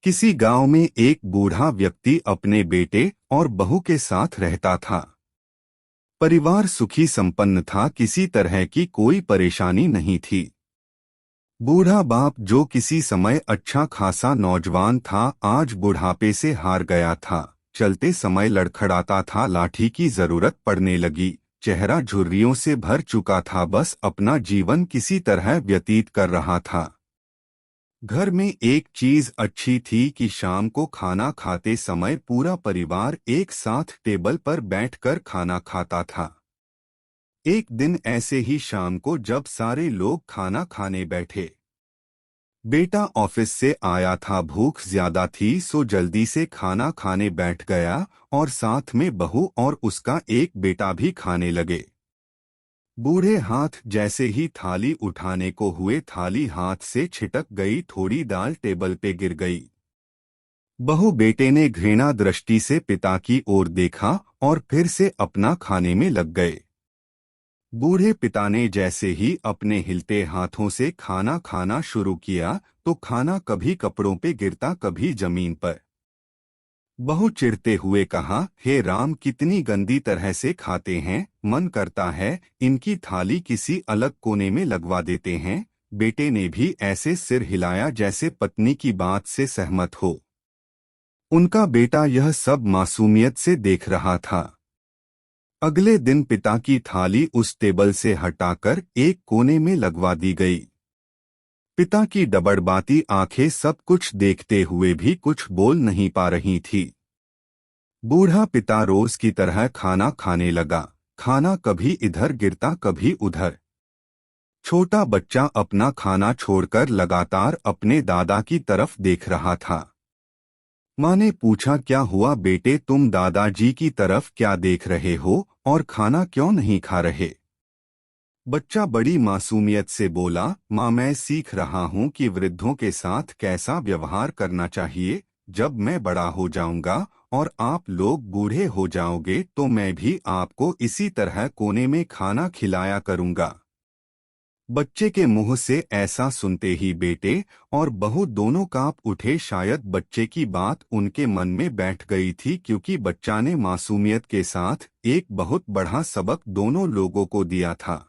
किसी गांव में एक बूढ़ा व्यक्ति अपने बेटे और बहू के साथ रहता था। परिवार सुखी संपन्न था, किसी तरह की कोई परेशानी नहीं थी। बूढ़ा बाप जो किसी समय अच्छा खासा नौजवान था, आज बुढ़ापे से हार गया था। चलते समय लड़खड़ाता था, लाठी की जरूरत पड़ने लगी। चेहरा झुर्रियों से भर चुका था, बस अपना जीवन किसी तरह व्यतीत कर रहा था। घर में एक चीज अच्छी थी कि शाम को खाना खाते समय पूरा परिवार एक साथ टेबल पर बैठकर खाना खाता था। एक दिन ऐसे ही शाम को जब सारे लोग खाना खाने बैठे, बेटा ऑफिस से आया था, भूख ज्यादा थी सो जल्दी से खाना खाने बैठ गया और साथ में बहू और उसका एक बेटा भी खाने लगे। बूढ़े हाथ जैसे ही थाली उठाने को हुए, थाली हाथ से छिटक गई, थोड़ी दाल टेबल पे गिर गई। बहू बेटे ने घृणा दृष्टि से पिता की ओर देखा और फिर से अपना खाने में लग गए। बूढ़े पिता ने जैसे ही अपने हिलते हाथों से खाना खाना शुरू किया तो खाना कभी कपड़ों पे गिरता, कभी जमीन पर। बहू चिढ़ते हुए कहा, हे राम, कितनी गंदी तरह से खाते हैं, मन करता है इनकी थाली किसी अलग कोने में लगवा देते हैं। बेटे ने भी ऐसे सिर हिलाया जैसे पत्नी की बात से सहमत हो। उनका बेटा यह सब मासूमियत से देख रहा था। अगले दिन पिता की थाली उस टेबल से हटाकर एक कोने में लगवा दी गई। पिता की डबडबाती आंखें सब कुछ देखते हुए भी कुछ बोल नहीं पा रही थी। बूढ़ा पिता रोज की तरह खाना खाने लगा। खाना कभी इधर गिरता, कभी उधर। छोटा बच्चा अपना खाना छोड़कर लगातार अपने दादा की तरफ देख रहा था। माँ ने पूछा, क्या हुआ बेटे, तुम दादाजी की तरफ क्या देख रहे हो और खाना क्यों नहीं खा रहे? बच्चा बड़ी मासूमियत से बोला, माँ, मैं सीख रहा हूँ कि वृद्धों के साथ कैसा व्यवहार करना चाहिए। जब मैं बड़ा हो जाऊंगा और आप लोग बूढ़े हो जाओगे तो मैं भी आपको इसी तरह कोने में खाना खिलाया करूंगा। बच्चे के मुंह से ऐसा सुनते ही बेटे और बहू दोनों कांप उठे। शायद बच्चे की बात उनके मन में बैठ गई थी, क्योंकि बच्चा ने मासूमियत के साथ एक बहुत बड़ा सबक दोनों लोगों को दिया था।